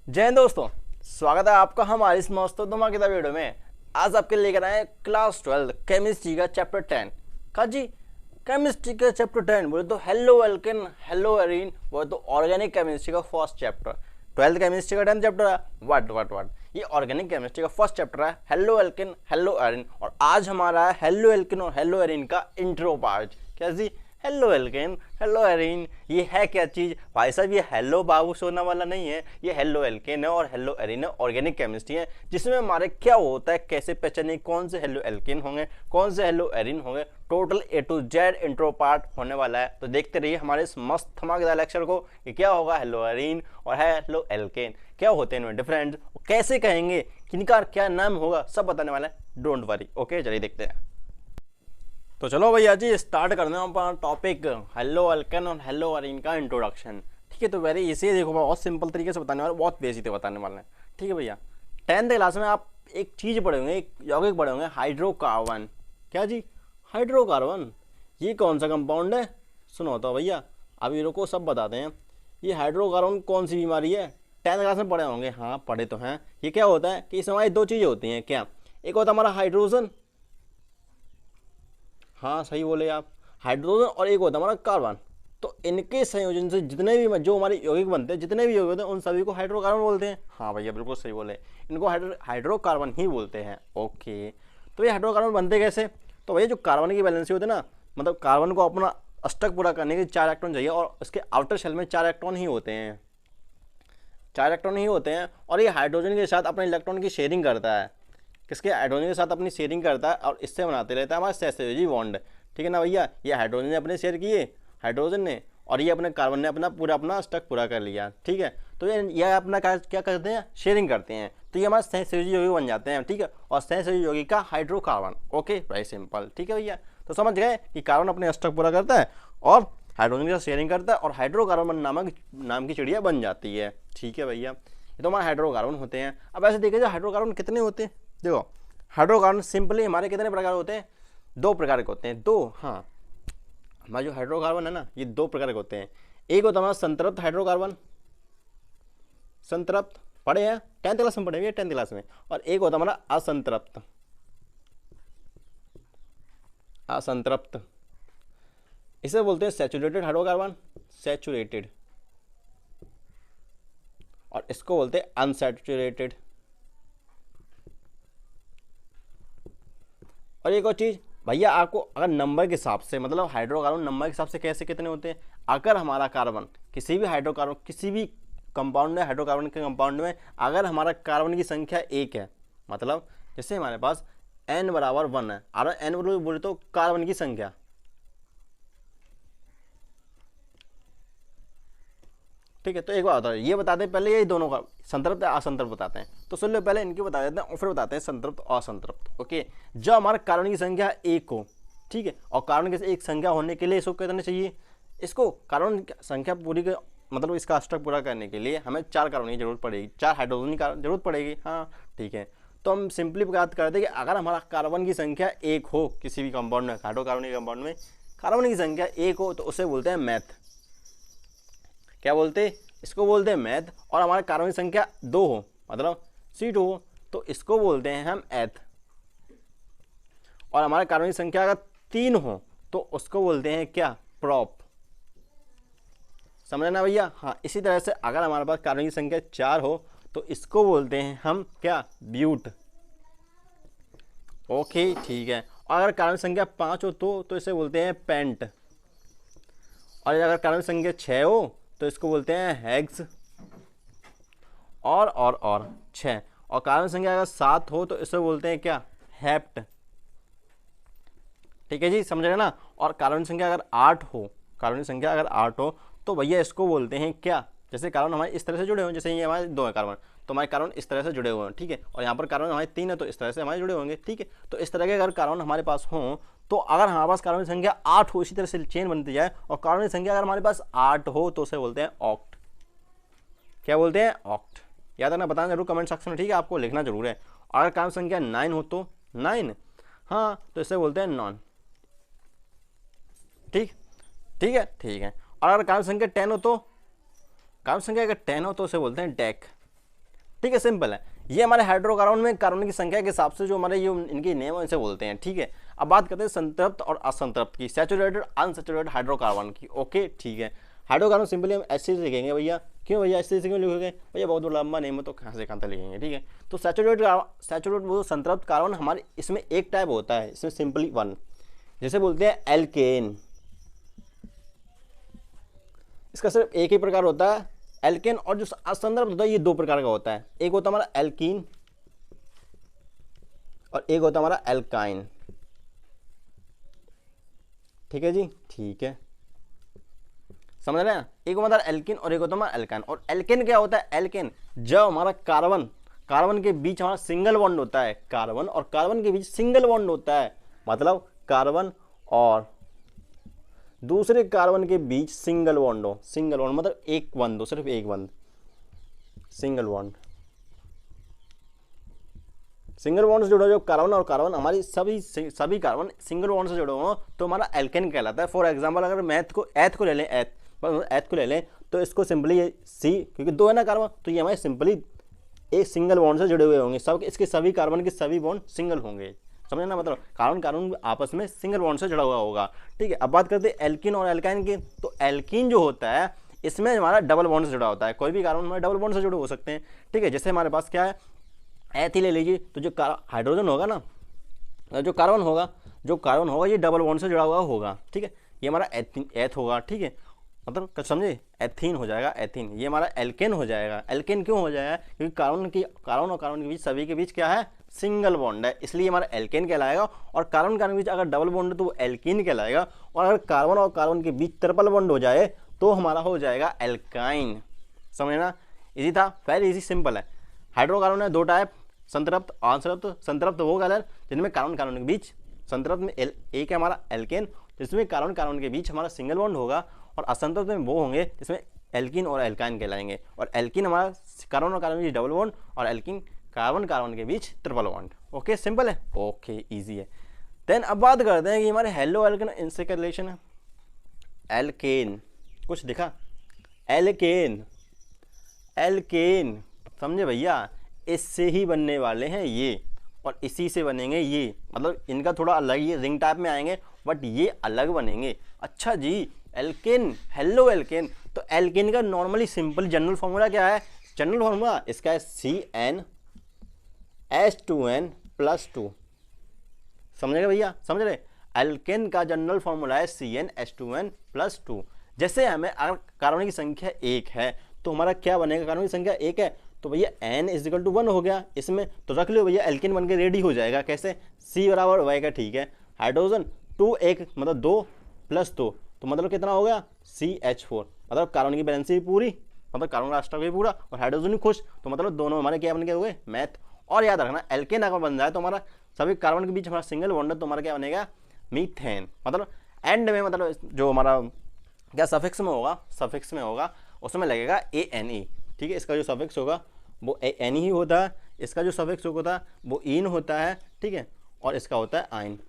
जय हिंद दोस्तों, स्वागत है आपका हमारी इस मस्त धमाकेदार वीडियो में। आज आपके लेकर आए क्लास 12 केमिस्ट्री का चैप्टर 10 का जी। केमिस्ट्री का चैप्टर 10 बोले तो हेलो एल्केन हेलो एरीन, बोले तो ऑर्गेनिक केमिस्ट्री का फर्स्ट चैप्टर। 12th केमिस्ट्री का 10th चैप्टर है। व्हाट ये ऑर्गेनिक केमिस्ट्री का फर्स्ट चैप्टर है, हेलो एल्केन हेलो एरीन। और आज हमारा है हेलो एल्केन और हेलो एरीन का इंट्रो पार्ट। क्या जी, हेलो एल्केन हेलो एरीन, ये है क्या चीज़ भाई साहब? ये हेलो बाबू सोना वाला नहीं है, ये हेलो एल्केन है और हेलो एरीन है, ऑर्गेनिक केमिस्ट्री है जिसमें हमारे क्या होता है, कैसे पहचाने कौन से हेलो एल्केन होंगे, कौन से हेलो एरीन होंगे। Total A to Z intro part होने वाला है, तो देखते रहिए हमारे इस मस्त धमाकेदार लेक्चर को कि क्या होगा हेलो एरीन और हेलो एल्केन, क्या होते हैं इनमें डिफरेंट, कैसे कहेंगे, किनका क्या नाम होगा, सब बताने वाला है। डोंट वरी, ओके चलिए देखते हैं। तो चलो भैया जी स्टार्ट करते हैं अपना टॉपिक हेलो एल्केन और हेलो एरीन का इंट्रोडक्शन। ठीक है, तो वेरी इजी, देखो बहुत सिंपल तरीके से बताने वाले, बहुत बेसिक से बताने वाले हैं। ठीक है भैया, 10th क्लास में आप एक चीज़ पढ़े होंगे, एक यौगिक पढ़े होंगे, हाइड्रोकार्बन। क्या जी, हाइड्रोकार्बन ये कौन सा कंपाउंड है? सुनो तो भैया, अभी रुको सब बताते हैं। ये हाइड्रोकार्बन कौन सी बीमारी है? 10th क्लास में पढ़े होंगे, हाँ पढ़े तो हैं। ये क्या होता है कि इसमें हमारी दो चीज़ें होती हैं। क्या? एक होता है हमारा हाइड्रोजन, हाँ सही बोले आप, हाइड्रोजन, और एक होता है हमारा कार्बन। तो इनके संयोजन से जितने भी जो हमारे यौगिक बनते हैं, जितने भी यौगिक होते हैं, उन सभी को हाइड्रोकार्बन बोलते हैं। हाँ भैया बिल्कुल सही बोले, इनको हाइड्रोकार्बन ही बोलते हैं। ओके, तो ये हाइड्रोकार्बन बनते कैसे? तो भैया जो कार्बन की वैलेंसी होती है ना, मतलब कार्बन को अपना अष्टक पूरा करने के 4 इलेक्ट्रॉन चाहिए, और उसके आउटर शेल में 4 इलेक्ट्रॉन ही होते हैं, 4 इलेक्ट्रॉन ही होते हैं। और ये हाइड्रोजन के साथ अपने इलेक्ट्रॉन की शेयरिंग करता है, किसके? हाइड्रोजन के साथ अपनी शेयरिंग करता है, और इससे बनाते रहता है हमारा सहसंयोजी बॉन्ड। ठीक है ना भैया, ये हाइड्रोजन ने अपने शेयर किए, हाइड्रोजन ने, और ये अपने कार्बन ने अपना स्टक पूरा कर लिया। ठीक है, तो ये अपना क्या करते हैं, शेयरिंग करते हैं, तो ये हमारा सहसंयोजी यौगिक बन जाते हैं। ठीक है, और सहसंयोजी यौगिक का हाइड्रोकार्बन। Okay very simple. ठीक है भैया, तो समझ गए कि कार्बन अपने स्टक पूरा करता है और हाइड्रोजन के साथ शेयरिंग करता है, और हाइड्रोकार्बन नाम की चिड़िया बन जाती है। ठीक है भैया, ये तो हमारे हाइड्रोकार्बन होते हैं। अब ऐसे देखिए हाइड्रोकार्बन कितने होते हैं, देखो हाइड्रोकार्बन सिंपली हमारे कितने प्रकार होते हैं? 2 प्रकार के होते हैं, 2। हाँ, हमारा जो हाइड्रोकार्बन है ना, ये 2 प्रकार के होते हैं। एक होता है हमारा संतृप्त हाइड्रोकार्बन, संतृप्त पढ़े हैं 10th क्लास में, पढ़े हुए 10th क्लास में। और एक होता है हमारा असंतृप्त, असंतृप्त इसे बोलते हैं सैचुरेटेड हाइड्रोकार्बन, सैचुरेटेड, और इसको बोलते हैं अनसैचुरेटेड। और एक और चीज़ भैया, आपको अगर नंबर के हिसाब से, मतलब हाइड्रोकार्बन नंबर के हिसाब से कैसे कितने होते हैं, अगर हमारा कार्बन किसी भी हाइड्रोकार्बन, किसी भी कंपाउंड में, हाइड्रोकार्बन के कंपाउंड में अगर हमारा कार्बन की संख्या 1 है, मतलब जैसे हमारे पास n बराबर 1 है, और n बोले तो कार्बन की संख्या, ठीक है। तो एक बात बताओ, ये बताते हैं पहले, ये दोनों का संतृप्त या असंतृप्त बताते हैं, तो सुन लो पहले इनके बता देते हैं और फिर बताते हैं संतृप्त और असंतृप्त। ओके, जब हमारे कार्बन की संख्या 1 हो, ठीक है, और कार्बन की एक संख्या होने के लिए इसको कितने चाहिए? इसको कार्बन संख्या पूरी के, मतलब इसका अष्टक पूरा करने के लिए हमें 4 कार्बन की जरूरत पड़ेगी, 4 हाइड्रोजन की जरूरत पड़ेगी। हाँ ठीक है, तो हम सिंपली बात करते हैं कि अगर हमारा कार्बन की संख्या 1 हो, किसी भी कंपाउंड में, हाइड्रोकार्बन के कंपाउंड में कार्बन की संख्या 1 हो, तो उसे बोलते हैं मैथ। क्या बोलते हैं? इसको बोलते हैं मैथ। और हमारे कार्बन की संख्या 2 हो, मतलब C2 हो, तो इसको बोलते हैं हम एथ। और हमारे कार्बन की संख्या अगर 3 हो, तो उसको बोलते हैं क्या? प्रोप। समझ ना भैया? हाँ, इसी तरह से अगर हमारे पास कार्बन की संख्या 4 हो, तो इसको बोलते हैं हम क्या? ब्यूट। ओके ठीक है, और अगर कार्बन संख्या 5 हो तो इसे बोलते हैं पेंट। और अगर कार्बन संख्या 6 हो तो इसको बोलते हैं हेक्स। और 6, और कार्बन संख्या अगर 7 हो तो इसे बोलते हैं क्या? हेप्ट। ठीक है जी, समझ रहे ना? और कार्बन संख्या अगर 8 हो, कार्बन संख्या अगर 8 हो तो भैया इसको बोलते हैं क्या? जैसे कार्बन हमारे इस तरह से जुड़े हुए, जैसे ये हमारे 2 है कार्बन, तो हमारे कार्बन इस तरह से जुड़े हुए हैं। ठीक है, और यहाँ पर कार्बन हमारे 3 है, तो इस तरह से हमारे जुड़े होंगे। ठीक है, तो इस तरह के अगर कार्बन हमारे पास हों, तो अगर हमारे पास कार्बन की संख्या 8 हो, इसी तरह से चेन बनती जाए, और कार्बन की संख्या अगर हमारे पास 8 हो तो उसे बोलते हैं ऑक्ट। क्या बोलते हैं? ऑक्ट। याद है ना? बताना जरूर कमेंट सेक्शन में, ठीक है, आपको लिखना जरूर है। अगर कार्बन संख्या 9 हो तो 9, हाँ, तो इसे बोलते हैं नॉन। ठीक ठीक है, ठीक है। और अगर कार्बन संख्या 10 हो तो, कार्बन संख्या अगर 10 हो तो उसे बोलते हैं डेक। ठीक है, सिंपल है। ये हमारे हाइड्रोकार्बन में कार्बन की संख्या के हिसाब से जो हमारे ये इनकी नेम है इसे बोलते हैं, ठीक है। अब बात करते हैं संतृप्त और असंतृप्त की, सैचुरेटेड अनसैचुरेटेड हाइड्रोकार्बन की। ओके ठीक है, हाइड्रोकार्बन सिंपली हम ऐसे ही लिखेंगे भैया। क्यों भैया ऐसे क्यों लिखोगे भैया, बहुत लंबा नेम है तो कहाँ से कहाँ तक लिखेंगे, ठीक है। तो सैचुरेट वो संतृप्त कार्बन हमारे इसमें एक टाइप होता है, इसमें सिंपली वन, जैसे बोलते हैं एल्केन। इसका सिर्फ एक ही प्रकार होता है एल्केन, और जो असंतृप्त होता है ये दो प्रकार का होता है, एक होता है हमारा एल्कीन और एक होता है हमारा एल्काइन। ठीक है जी, ठीक है, समझ रहे हैं। एक होता है एल्कीन और एक होता है हमारा एल्काइन। और एल्केन क्या होता है, एल्केन जब हमारा कार्बन के बीच हमारा सिंगल बॉन्ड होता है, कार्बन और कार्बन के बीच सिंगल बॉन्ड होता है, मतलब कार्बन और दूसरे कार्बन के बीच सिंगल बॉन्ड हो, सिंगल बॉन्ड मतलब एक बंद हो, सिर्फ एक बंद, सिंगल बॉन्ड। सिंगल बॉन्ड से जुड़े जो कार्बन और कार्बन हमारी सभी कार्बन सिंगल बॉन्ड से जुड़े हो तो हमारा एल्केन कहलाता है। फॉर एग्जांपल अगर मैथ को एथ को ले लें, एथ को ले लें तो इसको सिंपली ये सी, क्योंकि दो है ना कार्बन, तो ये हमारे सिंपली एक सिंगल बॉन्ड से जुड़े हुए होंगे, सब इसके सभी कार्बन के सभी बॉन्ड सिंगल होंगे, समझे ना, मतलब कार्बन आपस में सिंगल बॉन्ड से जुड़ा हुआ होगा, ठीक है। अब बात करते हैं एल्कीन और एल्काइन की। तो एल्कीन जो होता है इसमें हमारा डबल बॉन्ड से जुड़ा होता है, कोई भी कार्बन हमारे डबल बॉन्ड से जुड़े हो सकते हैं, ठीक है। जैसे हमारे पास क्या है, एथ ही ले लीजिए, तो जो हाइड्रोजन होगा ना, जो कार्बन होगा ये डबल बॉन्ड से जुड़ा हुआ होगा, ठीक है। ये हमारा एथ होगा, ठीक है, मतलब समझे, एथीन हो जाएगा, एथीन। ये हमारा एल्केन हो जाएगा। एल्केन क्यों हो जाएगा, क्योंकि कार्बन और कार्बन के बीच सभी के बीच क्या है, सिंगल बॉन्ड है, इसलिए हमारा एल्केन कहलाएगा। और कार्बन के बीच अगर डबल बॉन्ड है तो वो एल्कीन कहलाएगा। और अगर कार्बन और कार्बन के बीच ट्रिपल बॉन्ड हो जाए तो हमारा हो जाएगा एल्काइन, समझना, इजी था, वेरी इजी, सिंपल है। हाइड्रोकार्बन है दो टाइप, संतृप्त और असंतृप्त। संतृप्त वो कलर जिनमें कार्बन के बीच, संतृप्त में एक है हमारा एल्केन जिसमें कार्बन के बीच हमारा सिंगल बॉन्ड होगा, और असंतृप्त में वो होंगे जिसमें एल्कीन और एल्काइन कहलाएंगे। और एल्कीन हमारा कार्बन और कार्बन के बीच डबल बॉन्ड, और एल्कीन कार्बन के बीच ट्रिपल बॉन्ड। ओके, सिंपल है, ओके इजी है। देन अब बात करते हैं कि हमारे हेलो एल्केन इनसे क्या रिलेशन है। एल्केन कुछ दिखा, एल्केन समझे भैया, इससे ही बनने वाले हैं ये, और इसी से बनेंगे ये, मतलब इनका थोड़ा अलग ही रिंग टाइप में आएंगे बट ये अलग बनेंगे। अच्छा जी, एल्केन, हेलो एल्केन, तो एल्केन का नॉर्मली सिंपल जनरल फॉर्मूला क्या है, जनरल फॉर्मूला इसका है CnH2n+2, समझेगा भैया, समझ रहे। एल्केन का जनरल फॉर्मूला है CnH2n+2। जैसे हमें अगर कार्बन की संख्या 1 है तो हमारा क्या बनेगा, कार्बन की संख्या 1 है तो भैया n=1 हो गया इसमें, तो रख लो भैया, एल्केन बन के रेडी हो जाएगा। कैसे, C बराबर Y का, ठीक है। हाइड्रोजन 2 1 मतलब 2 + 2 तो मतलब कितना हो गया, CH4, मतलब कार्बन की बैलेंस पूरी, मतलब कार्बन का स्ट्रक्चर भी पूरा और हाइड्रोजन भी खुश, तो मतलब दोनों हमारे क्या बन गए हुए, मैथ। और याद रखना, एल्केन अगर बन जाए तो हमारा सभी कार्बन के बीच हमारा सिंगल बॉन्ड है तो हमारा क्या बनेगा, मीथेन। मतलब एंड में, मतलब जो हमारा क्या सफिक्स में होगा उसमें लगेगा ANE, ठीक है। इसका जो सफिक्स होगा वो ANE ही होता है, इसका जो सफिक्स होता है वो इन होता है, ठीक है, और इसका होता है आइन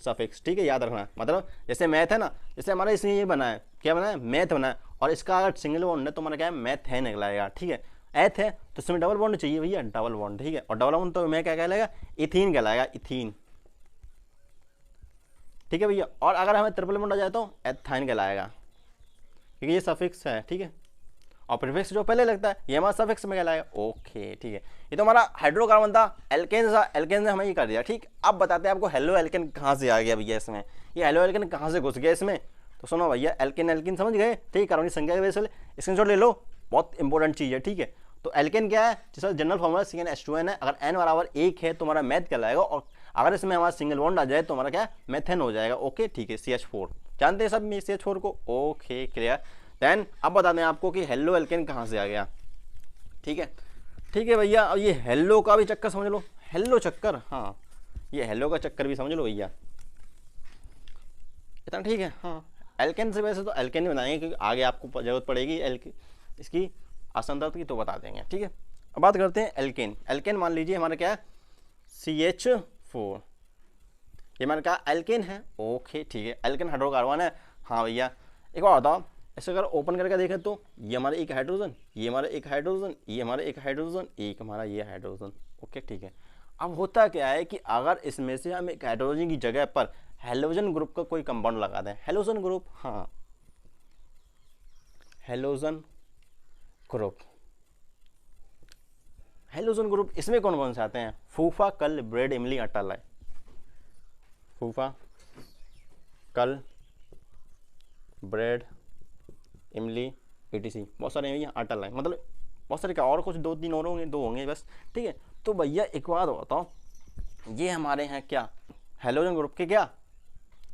सफिक्स, ठीक है, याद रखना। मतलब जैसे मैथ है ना, जैसे हमारा इसमें ये बना है, क्या बना है, मैथ बना है, और इसका अगर सिंगल बॉन्ड है तो हमारा क्या है, मैथेन निकलाएगा, ठीक है। एथ है तो इसमें डबल बॉन्ड चाहिए भैया, डबल बॉन्ड, ठीक है, और डबल बॉन्ड तो मैं क्या कहलाएगा, इथीन कहलाएगा, इथीन, ठीक है भैया। और अगर हमें ट्रिपल बॉन्ड आ जाए तो एथाइन कहलाएगा, क्योंकि ये सफिक्स है, ठीक है, और प्रीफिक्स जो पहले लगता है ये हमारा सफिक्स में कहलाएगा। ओके, ठीक है, ये तो हमारा हाइड्रोकार्बन था, एल्केन ने हमें ये कर दिया, ठीक। अब बताते हैं आपको हेलो एल्केन कहाँ से आ गया भैया इसमें, ये हेलो एल्केन कहाँ से घुस गया इसमें। तो सुनो भैया, एल्केन समझ गए, ठीक, कार्बन की संख्या की वजह से स्क्रीनशॉट ले लो, बहुत इंपॉर्टेंट चीज़ है, ठीक है। तो एल्केन क्या है, जिसका जनरल फॉर्मूला CnH2n है, अगर n बराबर 1 है तो हमारा मैथ कहलाएगा, और अगर इसमें हमारा सिंगल बॉन्ड आ जाए तो हमारा क्या, मैथेन हो जाएगा। ओके, ठीक है, CH4 जानते हैं सब में CH4 को, ओके क्लियर। देन अब बता दें आपको कि हेलो एल्केन कहाँ से आ गया, ठीक है भैया। अब ये हेलो का भी चक्कर समझ लो, हेलो चक्कर, हाँ ये हेलो का चक्कर भी समझ लो भैया, इतना ठीक है। हाँ, एल्केन से वैसे तो एल्केन ही बनाएंगे क्योंकि आगे आपको जरूरत पड़ेगी इसकी असंतृप्त की, तो बता देंगे, ठीक है। अब बात करते हैं एल्केन मान लीजिए हमारा क्या है, CH4, ये हमारा क्या एल्केन है, ओके ठीक है। एल्केन हाइड्रोकार्बन है, हाँ भैया। एक बार बताओ, ऐसे अगर ओपन करके देखें तो ये हमारा एक हाइड्रोजन, ये हमारा एक हाइड्रोजन, ये हमारा एक हाइड्रोजन, एक हमारा ये हाइड्रोजन। ओके ठीक है। अब होता क्या है कि अगर इसमें से हम एक हाइड्रोजन की जगह पर हेलोजन ग्रुप का कोई कंपाउंड लगा दें, हेलोजन ग्रुप, हाँ हेलोजन ग्रुप, हेलोजन ग्रुप, इसमें कौन कौन से आते हैं? फूफा, कल, ब्रेड, इमली, अटल है। फूफा, कल, ब्रेड, इमली, ETC, बहुत सारे हैं, अटल है, मतलब बहुत सारे, क्या और कुछ 2-3 और होंगे, 2 होंगे बस, ठीक है। तो भैया एक बात बताओ, ये हमारे हैं क्या हेलोजन ग्रुप के क्या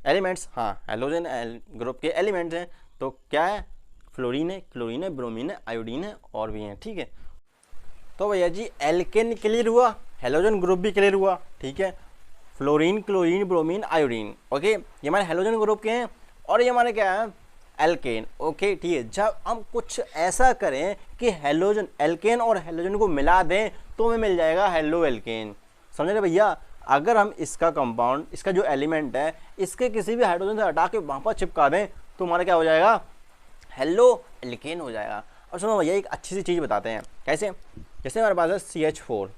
एलिमेंट्स? हाँ हेलोजन ग्रुप के एलिमेंट्स हैं। तो क्या है? फ्लोरीन है, क्लोरीन है, ब्रोमीन है, आयोडीन है और भी हैं, ठीक है। तो भैया जी एल्केन क्लियर हुआ, हेलोजन ग्रुप भी क्लियर हुआ, ठीक है। Fluorine, chlorine, bromine, iodine, okay, ये हमारे हेलोजन ग्रुप के हैं। और ये हमारे क्या है? एल्केन, ओके ठीक है। जब हम कुछ ऐसा करें कि हेलोजन, एल्केन और हेलोजन को मिला दें तो हमें मिल जाएगा हेलो एल्केन, समझ रहे भैया। अगर हम इसका कंपाउंड, इसका जो एलिमेंट है, इसके किसी भी हाइड्रोजन से हटा के वहाँ पर चिपका दें तो हमारा क्या हो जाएगा? हेलो एल्केन हो जाएगा। और सुनो भैया एक अच्छी सी चीज़ बताते हैं, कैसे? जैसे हमारे पास है CH4,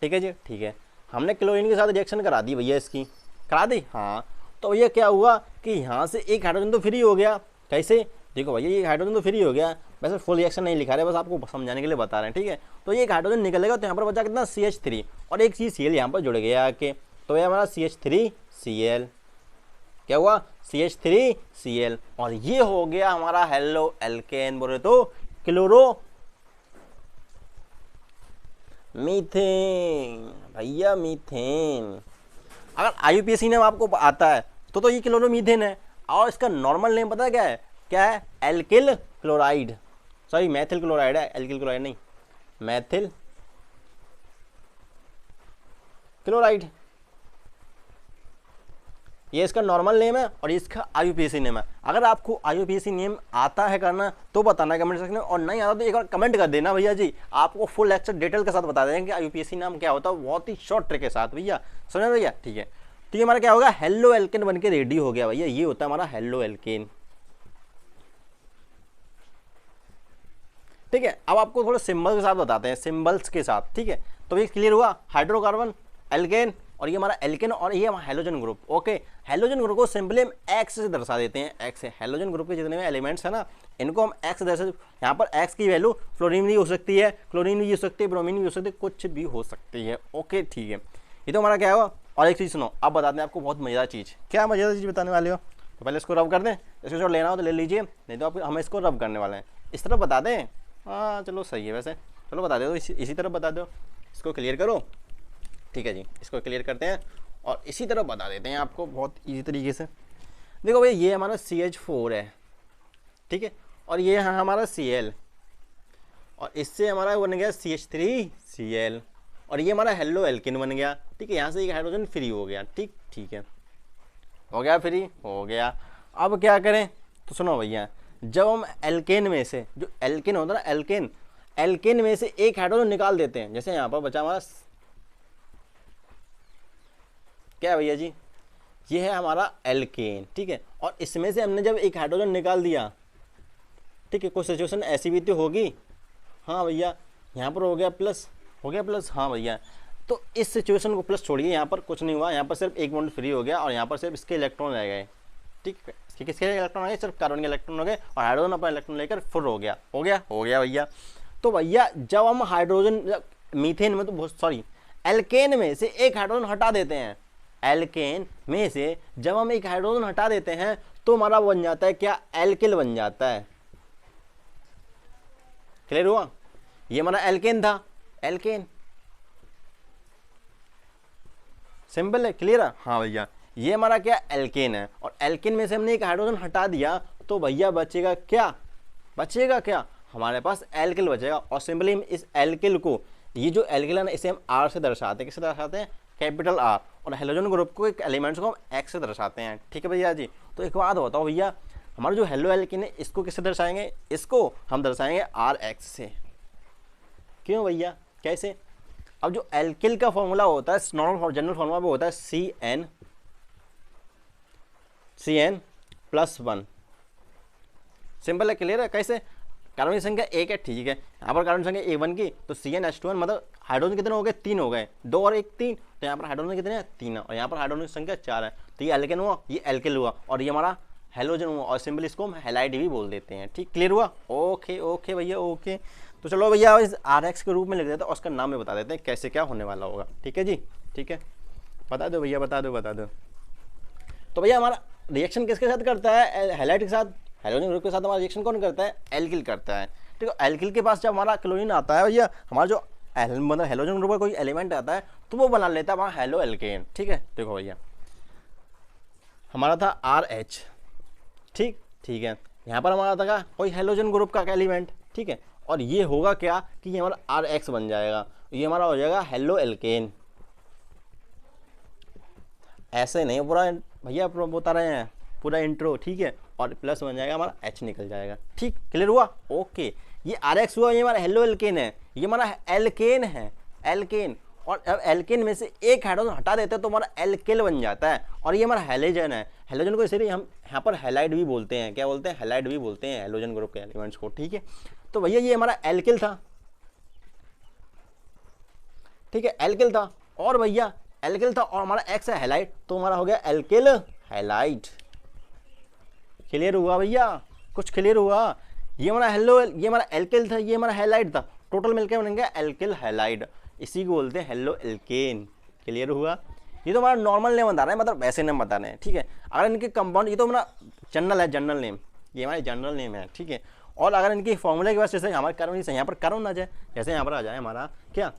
ठीक है जी, ठीक है, हमने क्लोरीन के साथ रिएक्शन करा दी भैया, इसकी करा दी, हाँ। तो भैया क्या हुआ कि यहाँ से एक हाइड्रोजन तो फ्री हो गया, कैसे? देखो भैया ये हाइड्रोजन तो फ्री हो गया, वैसे फुल रिएक्शन नहीं लिखा रहे, बस आपको समझाने के लिए बता रहे हैं, ठीक है। तो ये एक हाइड्रोजन निकलेगा तो यहाँ पर बचा कितना? CH3, और एक CCl यहाँ पर जुड़ गया आके, तो ये हमारा CH3Cl, क्या हुआ? CH3Cl, और ये हो गया हमारा हेलो एल्केन, बोले तो क्लोरो मीथेन, भैया मीथेन। अगर IUPAC नेम आपको आता है तो ये क्लोरोमीथेन है, और इसका नॉर्मल नेम पता है क्या है? क्या है? Alkyl chloride, sorry Maithil chloride है, एल्किल क्लोराइड नहीं, मैथिल क्लोराइड, ये इसका नॉर्मल नेम है और इसका IUPAC नेम है। अगर आपको IUPAC नेम आता है करना तो बताना कमेंट सेक्शन में, और नहीं आता तो एक बार कमेंट कर देना भैया जी, आपको फुल लेक्चर डिटेल के साथ बता देंगे कि IUPAC नाम क्या होता है, बहुत ही शॉर्ट ट्रिक के साथ भैया, समझ भैया, ठीक है। तो ये हमारा क्या होगा? हेलो एल्केन बन के रेडी हो गया भैया, ये होता है हमारा हेलो एल्केन, ठीक है। अब आपको थोड़ा सिंबल के साथ बताते हैं, सिंबल्स के साथ, ठीक है। तो ये क्लियर हुआ, हाइड्रोकार्बन, एल्केन, और ये हमारा एल्केन, और ये हमारा halogen group, okay. Halogen group को सिंपली हम एक्स से दर्शा देते हैं, एक्स से। हेलोजन ग्रुप के जितने भी एलिमेंट्स है ना, इनको हम एक्स से दर्शा, यहाँ पर एक्स की वैल्यू फ्लोरीन भी हो सकती है, क्लोरीन भी हो सकती है, ब्रोमीन भी हो सकती है, कुछ भी हो सकती है, ओके ठीक है। ये तो हमारा क्या हुआ। और एक चीज़ सुनो, अब बताते हैं आपको बहुत मज़ेदार चीज़। क्या मज़ेदार चीज़ बताने वाले हो? तो पहले इसको रब कर दें, इसको जो लेना हो तो ले लीजिए, नहीं तो आप हम इसको रब करने वाले हैं। इस तरफ बता दें, हाँ चलो सही है वैसे, चलो बता दो, इसी तरफ बता दो, इसको क्लियर करो, ठीक है जी, इसको क्लियर करते हैं और इसी तरफ बता देते हैं आपको बहुत इजी तरीके से। देखो भाई ये हमारा CH4 है, ठीक है, और ये है हमारा Cl, और इससे हमारा बन गया CH3Cl, और ये हमारा हेलो एल्केन बन गया, ठीक है। यहाँ से एक हाइड्रोजन फ्री हो गया, ठीक ठीक है, हो गया फ्री, हो गया। अब क्या करें? तो सुनो भैया, जब हम एल्केन में से, जो एल्केन होता है ना, एल्केन, एल्केन में से एक हाइड्रोजन निकाल देते हैं, जैसे यहाँ पर बचा हमारा क्या है भैया जी? ये है हमारा एल्केन, ठीक है, और इसमें से हमने जब एक हाइड्रोजन निकाल दिया, ठीक है, कोई सिचुएशन ऐसी भी तो होगी, हाँ भैया, यहाँ पर हो गया प्लस, हो गया प्लस, हाँ भैया। तो इस सिचुएशन को प्लस छोड़िए, यहाँ पर कुछ नहीं हुआ, यहाँ पर सिर्फ एक बॉन्ड फ्री हो गया और यहाँ पर सिर्फ इसके इलेक्ट्रॉन रह गए, ठीक है, किसके इलेक्ट्रॉन आ गए? सिर्फ कार्बन के इलेक्ट्रॉन हो गए, और हाइड्रोजन अपना इलेक्ट्रॉन लेकर फुल हो गया, हो गया, हो गया भैया। तो भैया जब हम हाइड्रोजन, मीथेन में तो बहुत, सॉरी एल्केन में से एक हाइड्रोजन हटा देते हैं, एल्केन में से जब हम एक हाइड्रोजन हटा देते हैं तो हमारा बन जाता है क्या? एल्किल बन जाता है, क्लियर हुआ? ये हमारा एल्केन था, एल्केन, सिंपल है, क्लियर है? हाँ भैया, ये हमारा क्या? एल्केन है, और एल्केन में से हमने एक हाइड्रोजन हटा दिया तो भैया बचेगा क्या? बचेगा क्या? हमारे पास एल्किल बचेगा, और सिंपली इस एल्किल को, ये जो एल्किल है ना, इसे हम R से दर्शाते हैं, किससे दर्शाते हैं? कैपिटल R, और हेलोजन ग्रुप को, एक एलिमेंट्स को हम X से दर्शाते हैं, ठीक है भैया जी। तो एक बात बताओ भैया, हमारा जो हेलो एल्किन है इसको किससे दर्शाएंगे? इसको हम दर्शाएंगे RX से, क्यों भैया? कैसे? अब जो एल्किल का फॉर्मूला होता है, नॉर्मल जनरल फॉर्मूला में होता है CN+1, सिंपल है, क्लियर है। कैसे? कार्बन की संख्या एक है, ठीक है, यहाँ पर कार्बन संख्या A1 की, तो CnH2n मतलब हाइड्रोजन कितने हो गए? 3 हो गए, 2 और 1 3, तो यहाँ पर हाइड्रोजन कितने हैं? 3 है, और यहाँ पर हाइड्रोजन की संख्या 4 है, तो ये एल्केन हुआ, ये एल्किल हुआ, और ये हमारा हेलोजन हुआ, और सिंपल इसको हम हैलाइड भी बोल देते हैं। ठीक, क्लियर हुआ? ओके ओके भैया, ओके। तो चलो भैया इस RX के रूप में लिख देते हैं और उसका नाम भी बता देते हैं कैसे क्या होने वाला होगा। ठीक है जी, ठीक है, बता दो भैया, बता दो। तो भैया हमारा रिएक्शन किसके साथ करता है? हैलाइड के साथ, हेलोजन ग्रुप के साथ हमारा रिएक्शन कौन करता है? एल्किल करता है। ठीक है, एल्किल के पास जब हमारा क्लोरीन आता है भैया, हमारा जो मतलब हेलोजन ग्रुप का कोई एलिमेंट आता है तो वो बना लेता है वहाँ हेलो एल्केन। ठीक है, देखो भैया हमारा था RH, ठीक है, यहाँ पर हमारा था कोई हेलोजन ग्रुप का एलिमेंट, ठीक है, और ये होगा क्या कि ये हमारा RH बन जाएगा, ये हमारा हो जाएगा हेलो एल्केन। ऐसे नहीं पूरा भैया बता रहे हैं, पूरा इंट्रो, ठीक है, और प्लस बन जाएगा हमारा H निकल जाएगा। ठीक, क्लियर हुआ? ओके, ये RX हुआ, ये हमारा हेलो एल्केन है, ये हमारा एल्केन है, एल्केन, और अब एल्केन में से एक हाइड्रोजन हटा देते हैं तो हमारा एल्किल बन जाता है, और ये हमारा हेलोजन है। हेलोजन को इसीलिए हम यहाँ पर हैलाइड भी बोलते हैं। क्या बोलते हैं? हैलाइड भी बोलते हैं हेलोजन ग्रुप के एलिमेंट्स को। ठीक है, तो भैया ये हमारा एल्किल था, ठीक है, एल्किल था, और भैया एल्किल था और हमारा X है हैलाइड, तो हमारा हो गया एल्किल हैलाइड। क्लियर हुआ भैया? कुछ क्लियर हुआ? ये हमारा ये हमारा एल्किल था, ये हमारा हैलाइड था, टोटल मिलकर बन गया एल्किल हैलाइड, इसी को बोलते हैं हेलो एल्केन। क्लियर हुआ? ये तो हमारा नॉर्मल नेम बता रहे हैं, मतलब वैसे नेम बता रहे हैं। ठीक है, अगर इनके कंपाउंड, ये तो हमारा जनरल है, जनरल नेम, ये हमारे जनरल नेम है। ठीक है, और अगर इनकी फॉर्मूले की वजह से हमारे कार्बन यहाँ पर कार्बन आ जाए, जैसे यहाँ पर आ जाए हमारा क्या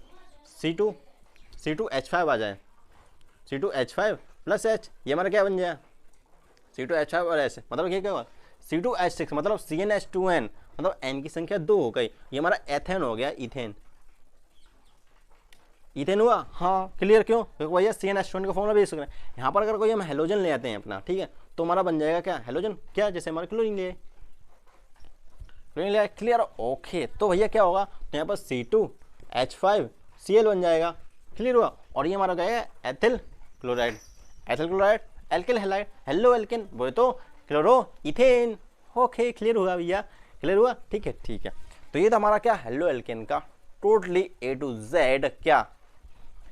C2H5 आ जाए, C2H5 + H, ये हमारा क्या बन जाए? C2H5 और H, मतलब ये क्या हुआ? C2H6 मतलब CnH2n, मतलब N की संख्या 2 हो गई, ये हमारा एथेन हो गया, इथेन। इथेन हुआ? हाँ, क्लियर। क्यों? क्योंकि भैया CnH2n का फॉर्मूला भी इसका है। यहाँ पर अगर कोई हम हेलोजन ले आते हैं अपना, ठीक है, तो हमारा बन जाएगा क्या? हेलोजन, क्या? जैसे हमारा क्लोरीन ले, क्लियर? ओके, तो भैया क्या होगा? तो यहाँ पर C2H5Cl बन जाएगा। क्लियर हुआ? और ये हमारा क्या है? Ethyl chloride, alkyl halide, halo alkane, वो तो क्लोरो इथेन। ओके, क्लियर हुआ भैया? क्लियर हुआ? ठीक है, ठीक है। तो ये तो हमारा क्या? हेलो एल्केन का टोटली A to Z क्या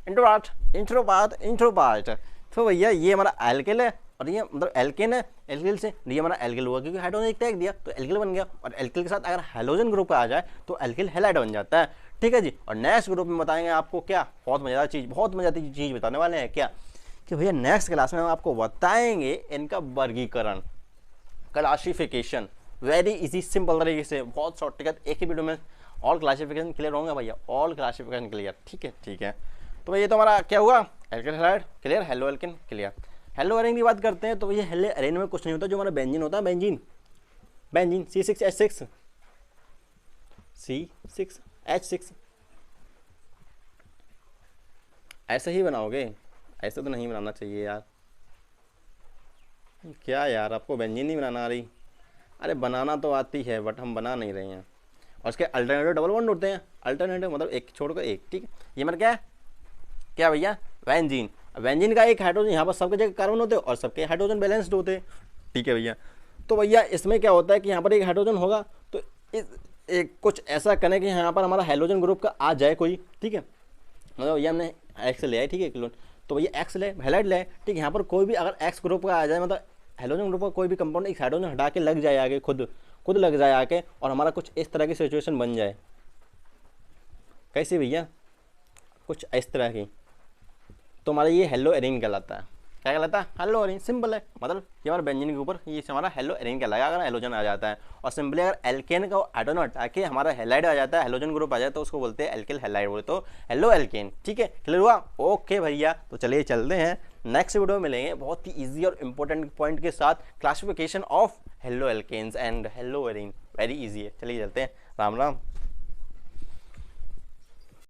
इंट्रो पार्ट। तो भैया ये हमारा एल्किल है, और ये मतलब एल्केन है, एल्किल से ये हमारा एल्किल हुआ क्योंकि हाइड्रोजन एक टैग दिया तो एल्किल बन गया, और एल्किल के साथ अगर हेलोजन ग्रुप का आ जाए तो एल्किल हैलाइड बन जाता है। ठीक है जी, और नेक्स्ट ग्रुप में बताएंगे आपको क्या? बहुत मजेदार चीज़ बताने वाले हैं क्या, कि भैया नेक्स्ट क्लास में हम आपको बताएंगे इनका वर्गीकरण, क्लासिफिकेशन, वेरी इजी सिंपल तरीके से, बहुत शॉर्टकट, एक ही वीडियो में ऑल क्लासिफिकेशन क्लियर होंगे भैया, ऑल क्लासिफिकेशन क्लियर। ठीक है, ठीक है। तो भैया तो हमारा क्या हुआ? Alkyl halide clear, haloalkane clear. Haloarene की बात करते हैं तो ये हेलो एरेन में कुछ नहीं होता, जो हमारा बेंजीन होता है, बेंजीन C6H6 ऐसे ही बनाओगे, ऐसे तो नहीं बनाना चाहिए यार। क्या यार, आपको बेंजीन नहीं बनाना आ रही? अरे बनाना तो आती है बट हम बना नहीं रहे हैं। और उसके अल्टरनेटिव डबल बॉन्ड होते हैं, अल्टरनेटिव मतलब एक छोड़कर एक। ठीक है, ये मतलब क्या भैया? बेंजीन का एक हाइड्रोजन, यहाँ पर सबके जगह कार्बन होते हैं और सबके हाइड्रोजन बैलेंस्ड होते हैं। ठीक है भैया, तो भैया इसमें क्या होता है कि यहाँ पर एक हाइड्रोजन होगा तो एक कुछ ऐसा करें कि यहाँ पर हमारा हेलोजन ग्रुप का आ जाए कोई। ठीक है, मतलब भैया हमने X ले आए, ठीक है, क्लोन, तो भैया X ले, हैलाइड ले, ठीक है, यहाँ पर कोई भी अगर X ग्रुप का आ जाए, मतलब हेलोजन ग्रुप का कोई भी कंपाउंड एक हाइड्रोजन हटा के लग जाए आगे, खुद लग जाए आके, और हमारा कुछ इस तरह की सिचुएशन बन जाए। कैसे भैया? कुछ इस तरह की, तो हमारा ये हेलो एरीन कहलाता है। क्या कहलाता है? Hello arene. सिंपल है, मतलब ये हमारा बेंजीन के ऊपर ये हमारा हेलो एरीन कहलाएगा अगर हेलोजन आ जाता है। और सिंपली अगर एल्केन का हाइड्रोजन हटा के हमारा हैलाइड आ जाता है, हेलोजन ग्रुप आ जाए, तो उसको बोलते हैं एल्किल हैलाइड, बोले तो हेलो एल्केन। ठीक है, क्लियर हुआ? ओके भैया, तो चलिए चलते हैं, नेक्स्ट वीडियो में मिलेंगे बहुत ही ईजी और इंपॉर्टेंट पॉइंट के साथ, classification of halo alkanes and halo arene, very easy है। चलिए चलते हैं, राम राम।